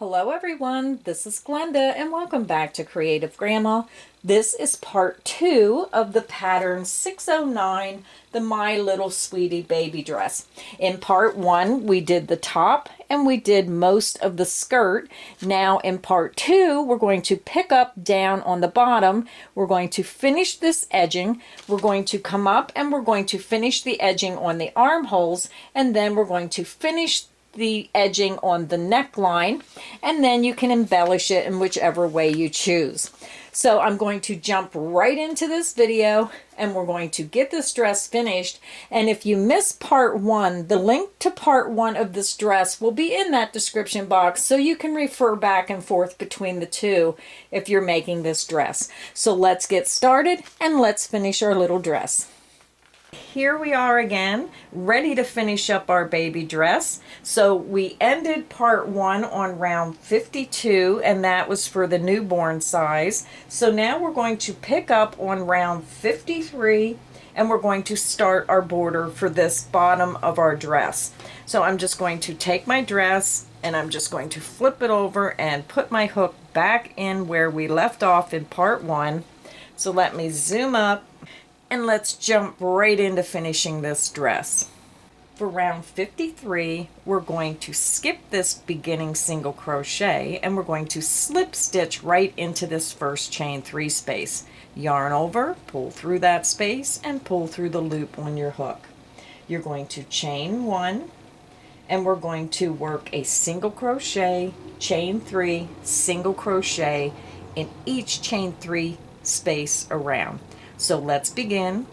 Hello everyone, this is Glenda and welcome back to Creative Grandma. This is part 2 of the pattern 609, the My Little Sweetie baby dress. In part 1 we did the top and we did most of the skirt. Now in part 2 we're going to pick up down on the bottom. We're going to finish this edging. We're going to come up and we're going to finish the edging on the armholes, and then we're going to finish the edging on the neckline, and then you can embellish it in whichever way you choose. So I'm going to jump right into this video and we're going to get this dress finished. And if you missed part 1, the link to part 1 of this dress will be in that description box, so you can refer back and forth between the two if you're making this dress. So let's get started and let's finish our little dress. Here we are again, ready to finish up our baby dress. So we ended part 1 on round 52, and that was for the newborn size. So now we're going to pick up on round 53 and we're going to start our border for this bottom of our dress. So I'm just going to take my dress and I'm just going to flip it over and put my hook back in where we left off in part 1. So let me zoom up and let's jump right into finishing this dress. For round 53, we're going to skip this beginning single crochet and we're going to slip stitch right into this first chain 3 space. Yarn over, pull through that space, and pull through the loop on your hook. You're going to chain 1 and we're going to work a single crochet, chain 3, single crochet in each chain 3 space around. So let's begin.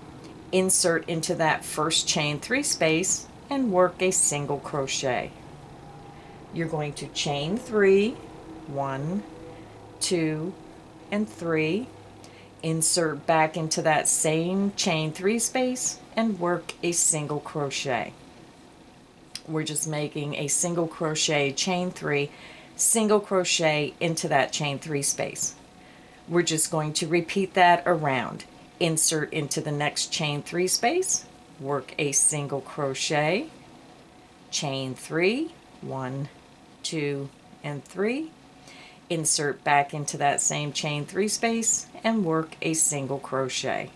Insert into that first chain 3 space and work a single crochet. You're going to chain 3, 1, 2, and 3. Insert back into that same chain 3 space and work a single crochet. We're just making a single crochet, chain 3, single crochet into that chain 3 space. We're just going to repeat that around. Insert into the next chain 3 space, work a single crochet, chain 3, 1, 2, and 3. Insert back into that same chain 3 space and work a single crochet.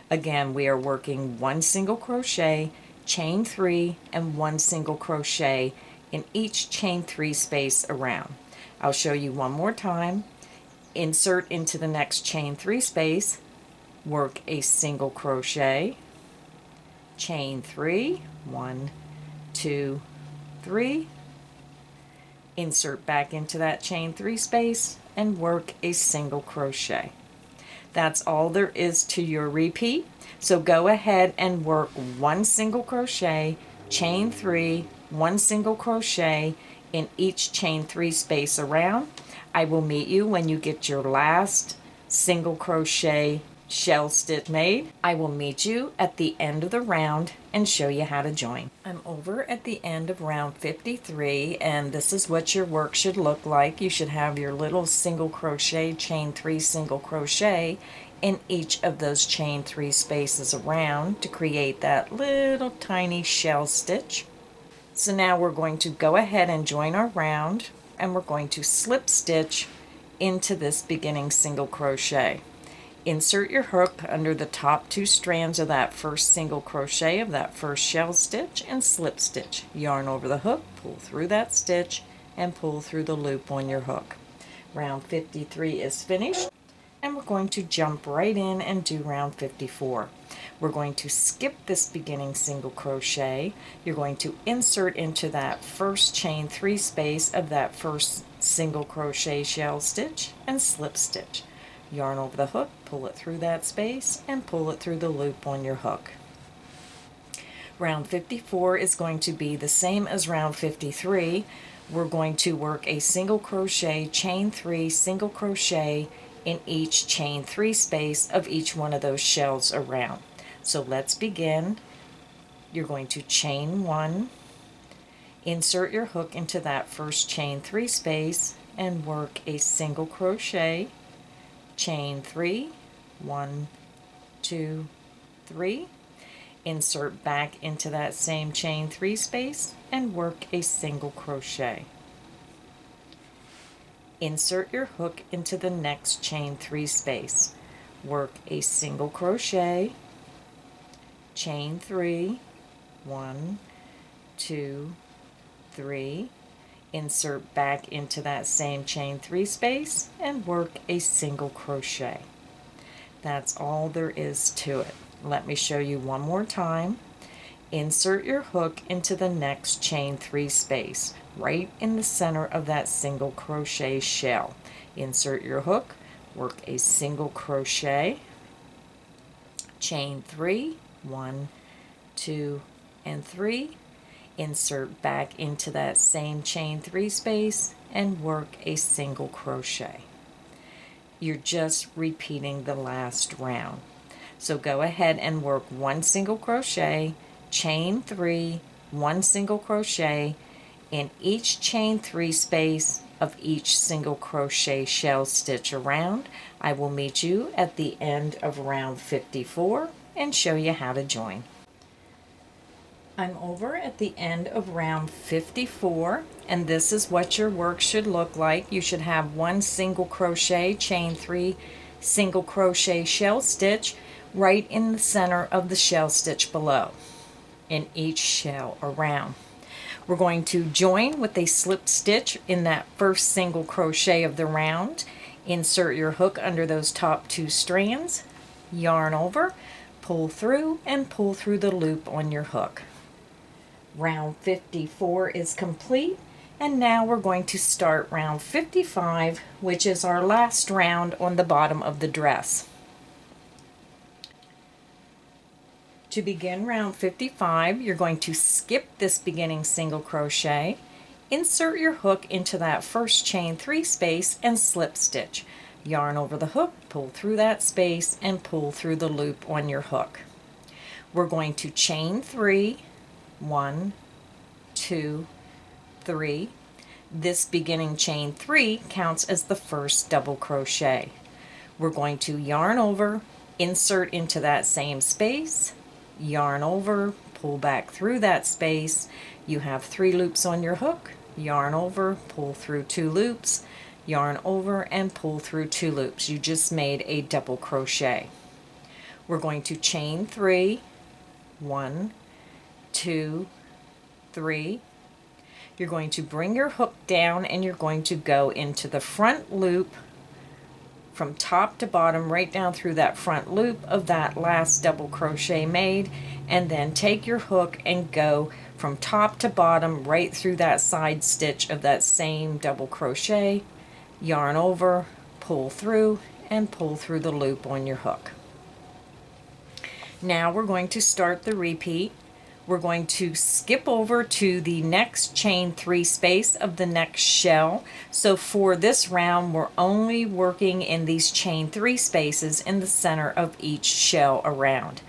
Again, we are working 1 single crochet, chain 3, and 1 single crochet in each chain 3 space around. I'll show you one more time. Insert into the next chain 3 space, work a single crochet, chain 3, 1, 2, 3, insert back into that chain 3 space and work a single crochet. That's all there is to your repeat. So go ahead and work 1 single crochet, chain 3, 1 single crochet in each chain 3 space around. I will meet you when you get your last single crochet shell stitch made. I will meet you at the end of the round and show you how to join. I'm over at the end of round 53, and this is what your work should look like. You should have your little single crochet, chain 3 single crochet in each of those chain 3 spaces around to create that little tiny shell stitch. So now we're going to go ahead and join our round, and we're going to slip stitch into this beginning single crochet. Insert your hook under the top 2 strands of that first single crochet of that first shell stitch and slip stitch. Yarn over the hook, pull through that stitch, and pull through the loop on your hook. Round 53 is finished, and we're going to jump right in and do round 54. We're going to skip this beginning single crochet. You're going to insert into that first chain 3 space of that first single crochet shell stitch and slip stitch. Yarn over the hook, pull it through that space, and pull it through the loop on your hook. Round 54 is going to be the same as round 53. We're going to work a single crochet, chain 3, single crochet in each chain 3 space of each one of those shells around. So let's begin. You're going to chain 1, insert your hook into that first chain 3 space, and work a single crochet, chain 3, 1, 2, 3, insert back into that same chain 3 space and work a single crochet. Insert your hook into the next chain 3 space. Work a single crochet, chain 3, 1, 2, 3. Insert back into that same chain 3 space and work a single crochet. That's all there is to it. Let me show you one more time. Insert your hook into the next chain 3 space, right in the center of that single crochet shell. Insert your hook, work a single crochet, chain 3, 1, 2, and 3. Insert back into that same chain 3 space and work a single crochet. You're just repeating the last round. So go ahead and work 1 single crochet, chain 3, 1 single crochet in each chain 3 space of each single crochet shell stitch around. I will meet you at the end of round 54 and show you how to join. I'm over at the end of round 54, and this is what your work should look like. You should have 1 single crochet, chain 3, single crochet shell stitch right in the center of the shell stitch below in each shell around. We're going to join with a slip stitch in that first single crochet of the round. Insert your hook under those top 2 strands, yarn over, pull through, and pull through the loop on your hook. Round 54 is complete, and now we're going to start round 55, which is our last round on the bottom of the dress. To begin round 55, you're going to skip this beginning single crochet, insert your hook into that first chain 3 space and slip stitch. Yarn over the hook, pull through that space, and pull through the loop on your hook. We're going to chain 3, 1, 2, 3. This beginning chain 3 counts as the first double crochet. We're going to yarn over, insert into that same space, yarn over, pull back through that space. You have 3 loops on your hook, yarn over, pull through 2 loops, yarn over, and pull through 2 loops. You just made a double crochet. We're going to chain 3, 1, 2, 3. You're going to bring your hook down and you're going to go into the front loop from top to bottom, right down through that front loop of that last double crochet made, and then take your hook and go from top to bottom right through that side stitch of that same double crochet, yarn over, pull through, and pull through the loop on your hook. Now we're going to start the repeat. We're going to skip over to the next chain 3 space of the next shell. So for this round, we're only working in these chain 3 spaces in the center of each shell around.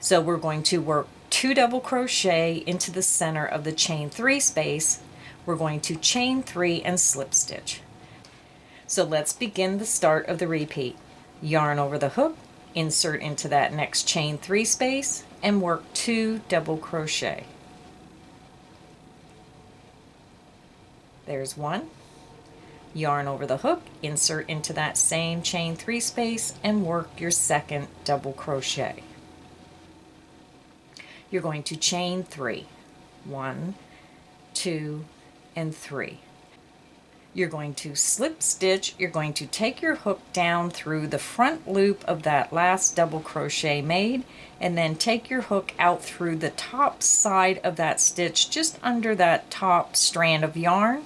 So we're going to work 2 double crochet into the center of the chain 3 space. We're going to chain 3 and slip stitch. So let's begin the start of the repeat. Yarn over the hook, insert into that next chain 3 space, and work 2 double crochet. There's 1. Yarn over the hook, insert into that same chain 3 space, and work your second double crochet. You're going to chain 3. 1, 2, and 3. You're going to slip stitch. You're going to take your hook down through the front loop of that last double crochet made, and then take your hook out through the top side of that stitch just under that top strand of yarn,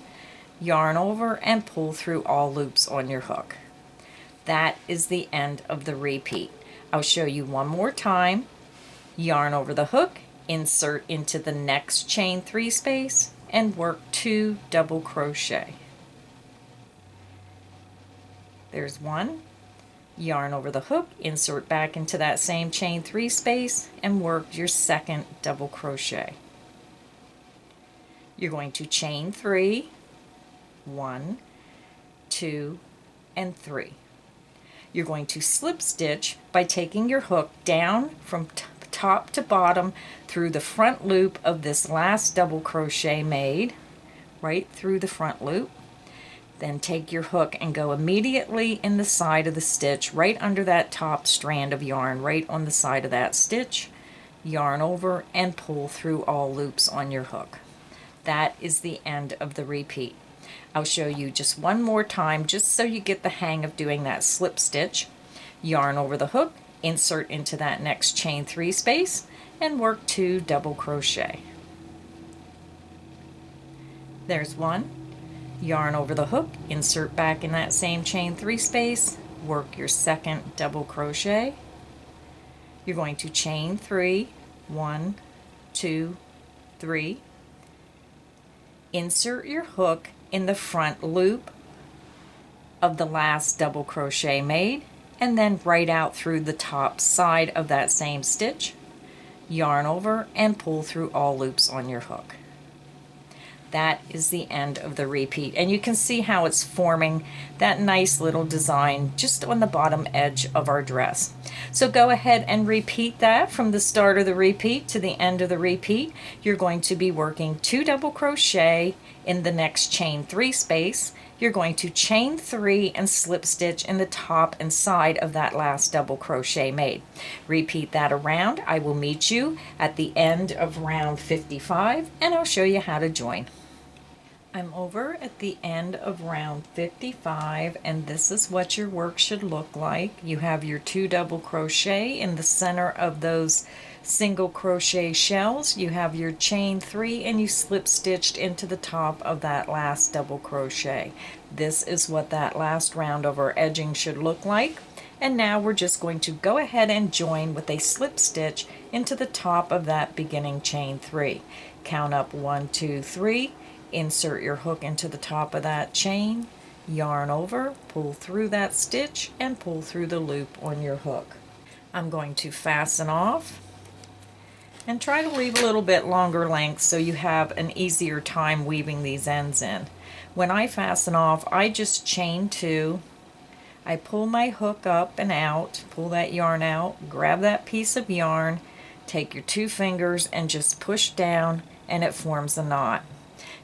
yarn over, and pull through all loops on your hook. That is the end of the repeat. I'll show you one more time. Yarn over the hook, insert into the next chain 3 space, and work 2 double crochet. There's 1. Yarn over the hook, insert back into that same chain 3 space, and work your second double crochet. You're going to chain 3, 1, 2, and 3. You're going to slip stitch by taking your hook down from top to bottom through the front loop of this last double crochet made, right through the front loop. Then take your hook and go immediately in the side of the stitch, right under that top strand of yarn, right on the side of that stitch. Yarn over and pull through all loops on your hook. That is the end of the repeat. I'll show you just one more time, just so you get the hang of doing that slip stitch. Yarn over the hook, insert into that next chain 3 space, and work 2 double crochet. There's 1. Yarn over the hook, insert back in that same chain 3 space, work your second double crochet. You're going to chain 3, 1, 2, 3. Insert your hook in the front loop of the last double crochet made, and then right out through the top side of that same stitch. Yarn over and pull through all loops on your hook. That is the end of the repeat, and you can see how it's forming that nice little design just on the bottom edge of our dress. So go ahead and repeat that from the start of the repeat to the end of the repeat. You're going to be working 2 double crochet in the next chain 3 space. You're going to chain 3 and slip stitch in the top and side of that last double crochet made. Repeat that around. I will meet you at the end of round 55, and I'll show you how to join. I'm over at the end of round 55, and this is what your work should look like. You have your 2 double crochet in the center of those single crochet shells. You have your chain 3 and you slip stitched into the top of that last double crochet. This is what that last round of our edging should look like. And now we're just going to go ahead and join with a slip stitch into the top of that beginning chain 3. Count up 1, 2, 3. Insert your hook into the top of that chain, yarn over, pull through that stitch, and pull through the loop on your hook. I'm going to fasten off and try to leave a little bit longer length so you have an easier time weaving these ends in. When I fasten off, I just chain 2. I pull my hook up and out, pull that yarn out, grab that piece of yarn, take your 2 fingers and just push down, and it forms a knot.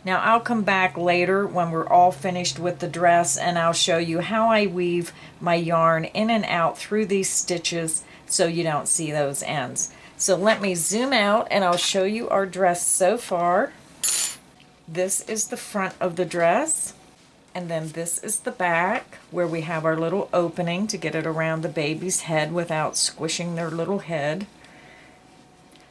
Now I'll come back later when we're all finished with the dress, and I'll show you how I weave my yarn in and out through these stitches so you don't see those ends. So let me zoom out and I'll show you our dress so far. This is the front of the dress, and then this is the back where we have our little opening to get it around the baby's head without squishing their little head.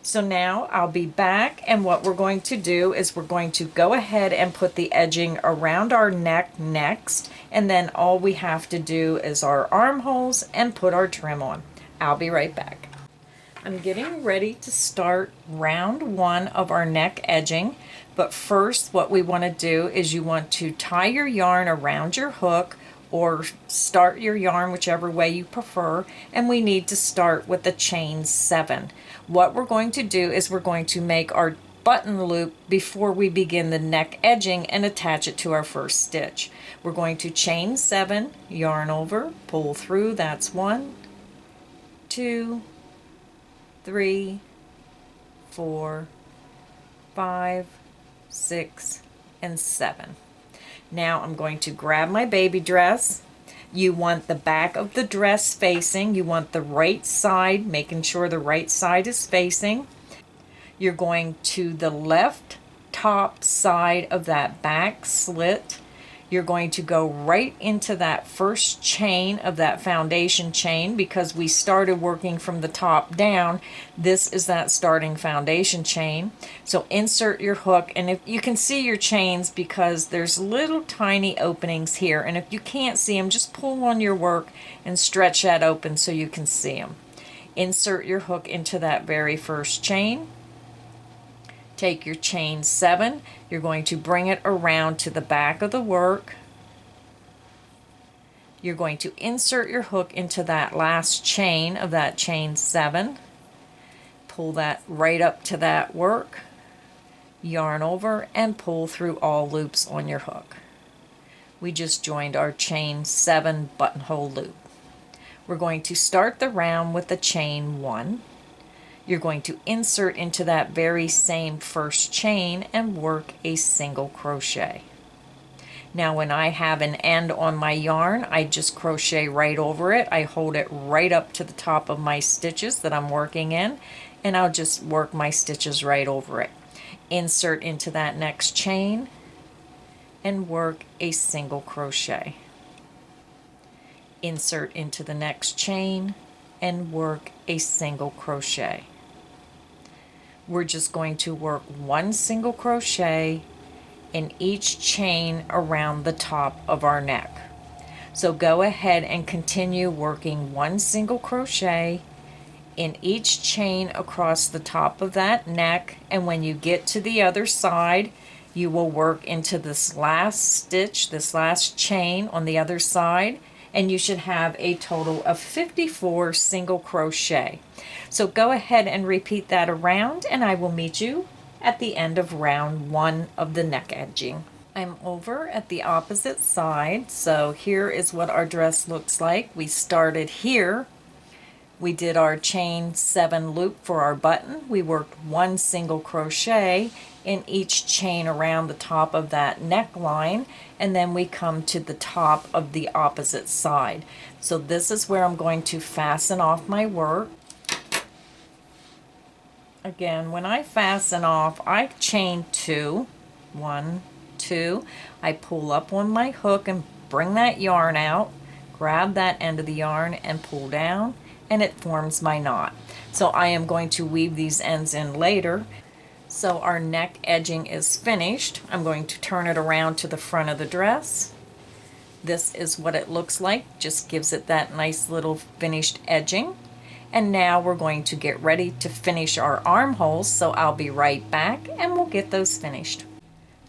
So now I'll be back, and what we're going to do is we're going to go ahead and put the edging around our neck next, and then all we have to do is our armholes and put our trim on. I'll be right back. I'm getting ready to start round 1 of our neck edging, but first what we want to do is you want to tie your yarn around your hook or start your yarn whichever way you prefer, and we need to start with the chain 7. What we're going to do is we're going to make our button loop before we begin the neck edging and attach it to our first stitch. We're going to chain 7, yarn over, pull through. That's 1, 2, 3, 4, 5, 6, and 7. Now I'm going to grab my baby dress. You want the back of the dress facing. You want the right side, making sure the right side is facing. You're going to the left top side of that back slit. You're going to go right into that first chain of that foundation chain because we started working from the top down. This is that starting foundation chain. So insert your hook, and if you can see your chains because there's little tiny openings here, and if you can't see them, just pull on your work and stretch that open so you can see them. Insert your hook into that very first chain. Take your chain 7, you're going to bring it around to the back of the work. You're going to insert your hook into that last chain of that chain 7. Pull that right up to that work, yarn over, and pull through all loops on your hook. We just joined our chain 7 buttonhole loop. We're going to start the round with the chain 1. You're going to insert into that very same first chain and work a single crochet. Now when I have an end on my yarn, I just crochet right over it. I hold it right up to the top of my stitches that I'm working in, and I'll just work my stitches right over it. Insert into that next chain and work a single crochet. Insert into the next chain and work a single crochet. We're just going to work one single crochet in each chain around the top of our neck. So go ahead and continue working one single crochet in each chain across the top of that neck, and when you get to the other side, you will work into this last stitch, this last chain on the other side, and you should have a total of 54 single crochet. So go ahead and repeat that around, and I will meet you at the end of round 1 of the neck edging. I'm over at the opposite side, so here is what our dress looks like. We started here. We did our chain 7 loop for our button. We worked one single crochet in each chain around the top of that neckline, and then we come to the top of the opposite side. So this is where I'm going to fasten off my work. Again, when I fasten off, I chain 2, 1, 2. I pull up on my hook and bring that yarn out, grab that end of the yarn and pull down, and it forms my knot. So I am going to weave these ends in later. So our neck edging is finished. I'm going to turn it around to the front of the dress. This is what it looks like, just gives it that nice little finished edging. And now we're going to get ready to finish our armholes, so I'll be right back and we'll get those finished.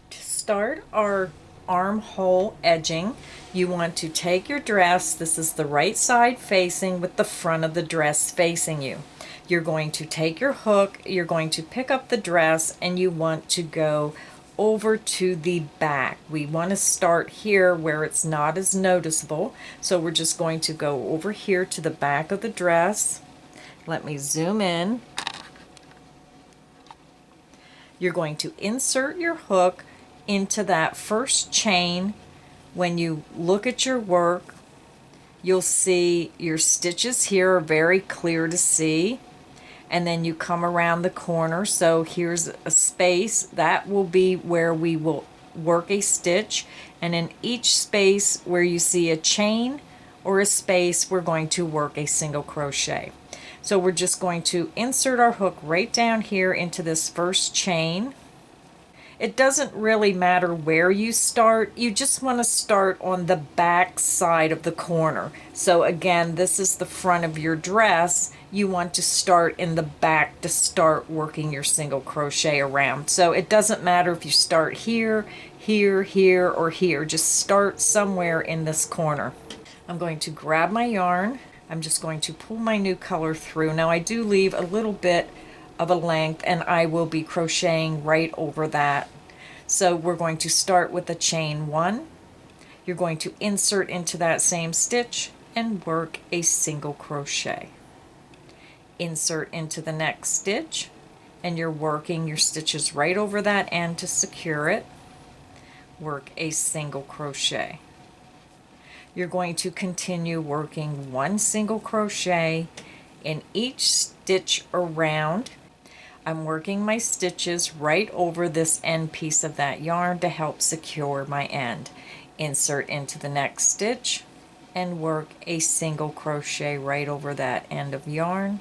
To start our armhole edging, you want to take your dress, this is the right side facing with the front of the dress facing you. You're going to take your hook, you're going to pick up the dress, and you want to go over to the back. We want to start here where it's not as noticeable, so we're just going to go over here to the back of the dress. Let me zoom in. You're going to insert your hook into that first chain. When you look at your work, you'll see your stitches here are very clear to see. And then you come around the corner, so here's a space. That will be where we will work a stitch. And in each space where you see a chain or a space, we're going to work a single crochet. So we're just going to insert our hook right down here into this first chain. It doesn't really matter where you start, you just want to start on the back side of the corner. So again, this is the front of your dress. You want to start in the back to start working your single crochet around. So it doesn't matter if you start here, here, here, or here. Just start somewhere in this corner. I'm going to grab my yarn. I'm just going to pull my new color through. Now I do leave a little bit of a length, and I will be crocheting right over that. So we're going to start with a chain 1. You're going to insert into that same stitch and work a single crochet. Insert into the next stitch, and you're working your stitches right over that end to secure it. Work a single crochet. You're going to continue working one single crochet in each stitch around. I'm working my stitches right over this end piece of that yarn to help secure my end. Insert into the next stitch and work a single crochet right over that end of yarn.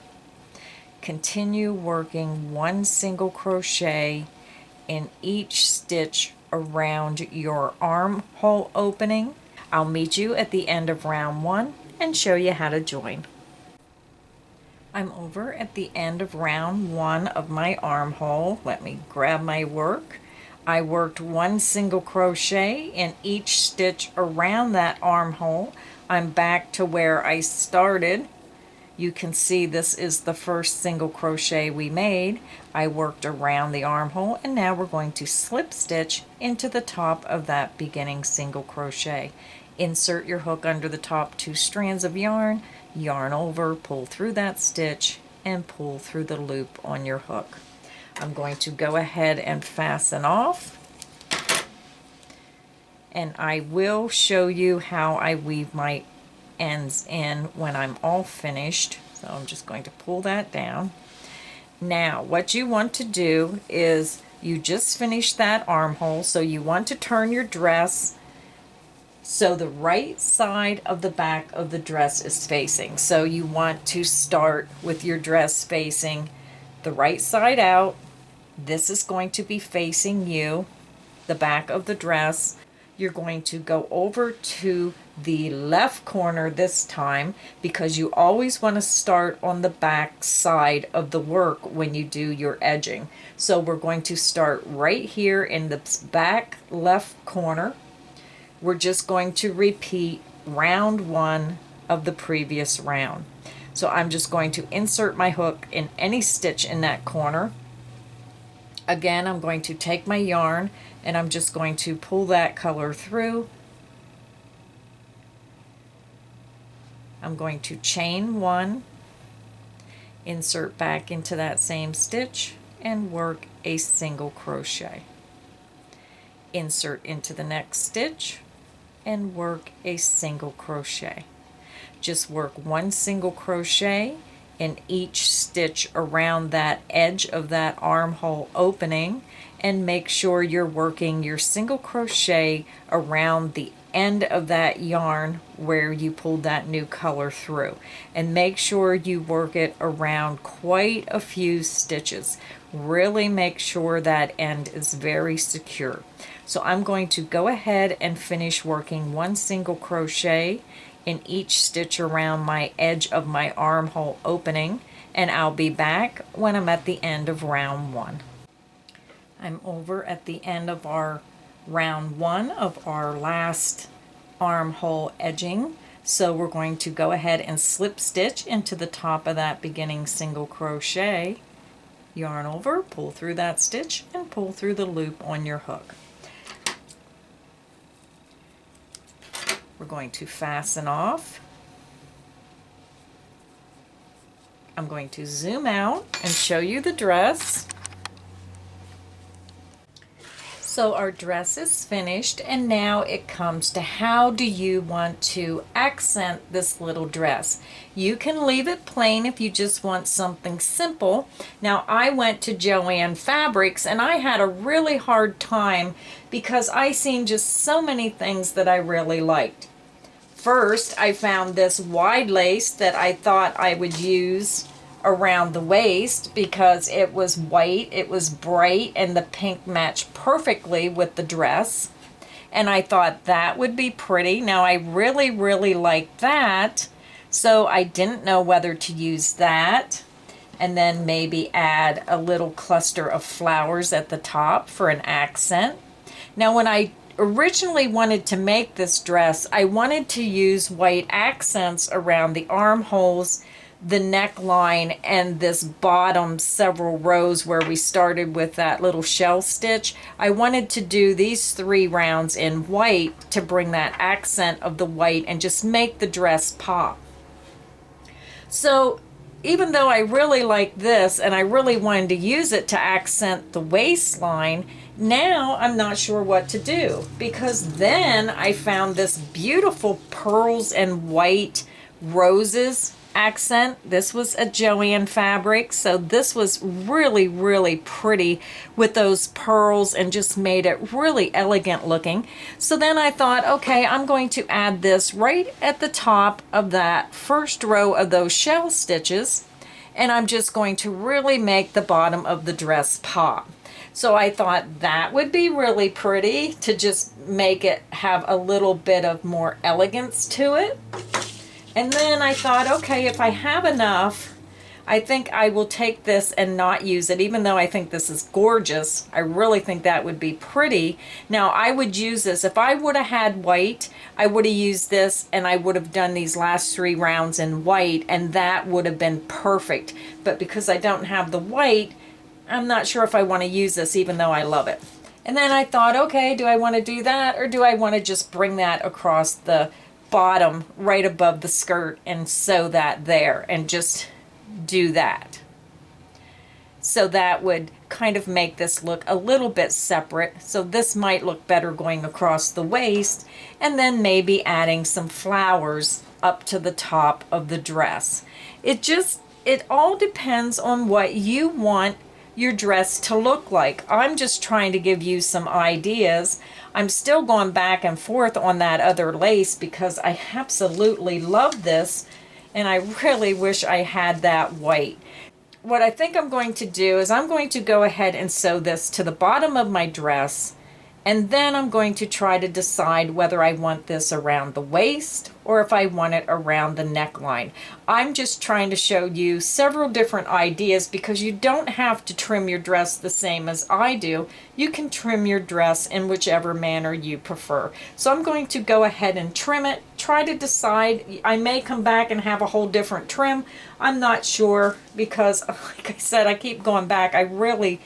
Continue working one single crochet in each stitch around your armhole opening. I'll meet you at the end of round 1 and show you how to join. I'm over at the end of round 1 of my armhole. Let me grab my work. I worked one single crochet in each stitch around that armhole. I'm back to where I started. You can see this is the first single crochet we made. I worked around the armhole, and now we're going to slip stitch into the top of that beginning single crochet. Insert your hook under the top 2 strands of yarn, yarn over, pull through that stitch, and pull through the loop on your hook. I'm going to go ahead and fasten off. And I will show you how I weave my ends in when I'm all finished. So I'm just going to pull that down. Now what you want to do is you just finished that armhole, so you want to turn your dress so the right side of the back of the dress is facing. So you want to start with your dress facing the right side out. This is going to be facing you, the back of the dress. You're going to go over to the left corner this time, because you always want to start on the back side of the work when you do your edging. So we're going to start right here in the back left corner. We're just going to repeat round 1 of the previous round. So I'm just going to insert my hook in any stitch in that corner. Again, I'm going to take my yarn and I'm just going to pull that color through. I'm going to chain 1, insert back into that same stitch, and work a single crochet. Insert into the next stitch and work a single crochet. Just work 1 single crochet in each stitch around that edge of that armhole opening, and make sure you're working your single crochet around the end of that yarn where you pulled that new color through, and make sure you work it around quite a few stitches. Really make sure that end is very secure. So I'm going to go ahead and finish working 1 single crochet in each stitch around my edge of my armhole opening, and I'll be back when I'm at the end of round 1. I'm over at the end of our round 1 of our last armhole edging. So we're going to go ahead and slip stitch into the top of that beginning single crochet, yarn over, pull through that stitch, and pull through the loop on your hook. We're going to fasten off. I'm going to zoom out and show you the dress. So our dress is finished, and now it comes to how do you want to accent this little dress. You can leave it plain if you just want something simple. Now I went to Joann Fabrics and I had a really hard time because I seen just so many things that I really liked. First, I found this wide lace that I thought I would use around the waist because it was white, it was bright, and the pink matched perfectly with the dress. And I thought that would be pretty. Now I really liked that, so I didn't know whether to use that and then maybe add a little cluster of flowers at the top for an accent. Now when I originally wanted to make this dress, I wanted to use white accents around the armholes, the neckline, and this bottom several rows where we started with that little shell stitch. I wanted to do these 3 rounds in white to bring that accent of the white and just make the dress pop. So even though I really like this and I really wanted to use it to accent the waistline, now I'm not sure what to do, because then I found this beautiful pearls and white roses accent. This was a Joann Fabric, so this was really pretty with those pearls and just made it really elegant looking. So then I thought, okay, I'm going to add this right at the top of that first row of those shell stitches, and I'm just going to really make the bottom of the dress pop. So I thought that would be really pretty to just make it have a little bit of more elegance to it. And then I thought, okay, if I have enough, I think I will take this and not use it. Even though I think this is gorgeous, I really think that would be pretty. Now I would use this, if I would have had white, I would have used this and I would have done these last 3 rounds in white, and that would have been perfect. But because I don't have the white, I'm not sure if I want to use this, even though I love it. And then I thought, okay, do I want to do that, or do I want to just bring that across the bottom right above the skirt and sew that there and just do that? So that would kind of make this look a little bit separate. So this might look better going across the waist, and then maybe adding some flowers up to the top of the dress. It all depends on what you want your dress to look like. I'm just trying to give you some ideas. I'm still going back and forth on that other lace because I absolutely love this, and I really wish I had that white. What I think I'm going to do is I'm going to go ahead and sew this to the bottom of my dress, and then I'm going to try to decide whether I want this around the waist or if I want it around the neckline. I'm just trying to show you several different ideas because you don't have to trim your dress the same as I do. You can trim your dress in whichever manner you prefer. So I'm going to go ahead and trim it, try to decide. I may come back and have a whole different trim. I'm not sure because, like I said, I keep going back. I really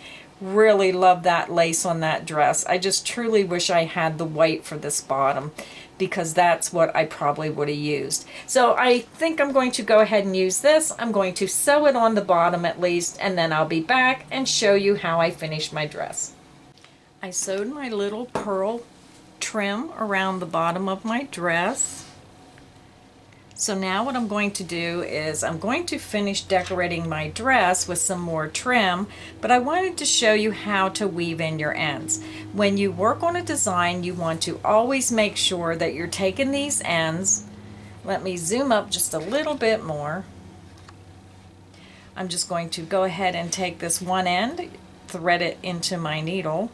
love that lace on that dress. I just truly wish I had the white for this bottom because that's what I probably would have used. So I think I'm going to go ahead and use this. I'm going to sew it on the bottom at least, and then I'll be back and show you how I finished my dress. I sewed my little pearl trim around the bottom of my dress. So now what I'm going to do is I'm going to finish decorating my dress with some more trim, but I wanted to show you how to weave in your ends. When you work on a design, you want to always make sure that you're taking these ends. Let me zoom up just a little bit more. I'm just going to go ahead and take this one end, thread it into my needle,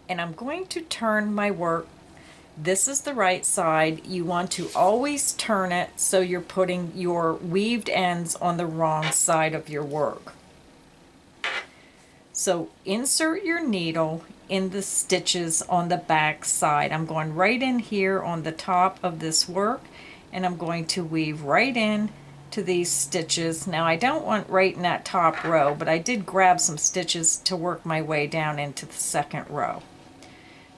and I'm going to turn my work. This is the right side. You want to always turn it so you're putting your weaved ends on the wrong side of your work. So insert your needle in the stitches on the back side. I'm going right in here on the top of this work, and I'm going to weave right in to these stitches. Now I don't want right in that top row, but I did grab some stitches to work my way down into the second row.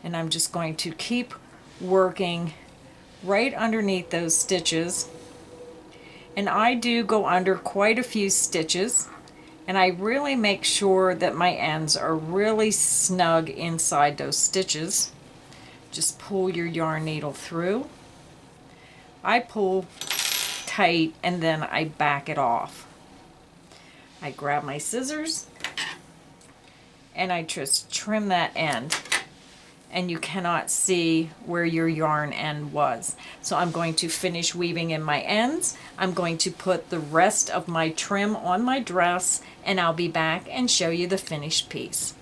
And I'm just going to keep working right underneath those stitches, and I do go under quite a few stitches, and I really make sure that my ends are really snug inside those stitches. Just pull your yarn needle through. I pull tight and then I back it off. I grab my scissors and I just trim that end, and you cannot see where your yarn end was. So I'm going to finish weaving in my ends. I'm going to put the rest of my trim on my dress, and I'll be back and show you the finished piece.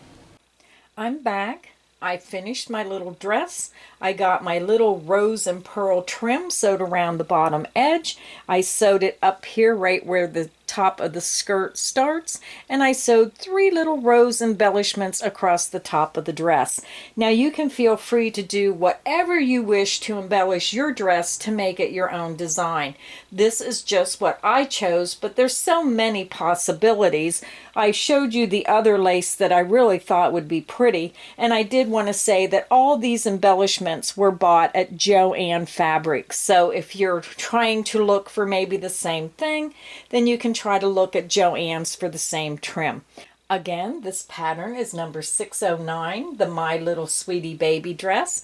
I'm back. I finished my little dress. I got my little rose and pearl trim sewed around the bottom edge. I sewed it up here right where the top of the skirt starts, and I sewed 3 little rose embellishments across the top of the dress. Now you can feel free to do whatever you wish to embellish your dress to make it your own design. This is just what I chose, but there's so many possibilities. I showed you the other lace that I really thought would be pretty, and I did want to say that all these embellishments were bought at Joann Fabrics. So if you're trying to look for maybe the same thing, then you can try to look at Joann's for the same trim. Again, this pattern is number 609, the My Little Sweetie Baby Dress.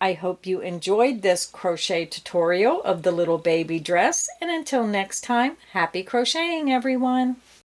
I hope you enjoyed this crochet tutorial of the little baby dress, and until next time, happy crocheting everyone!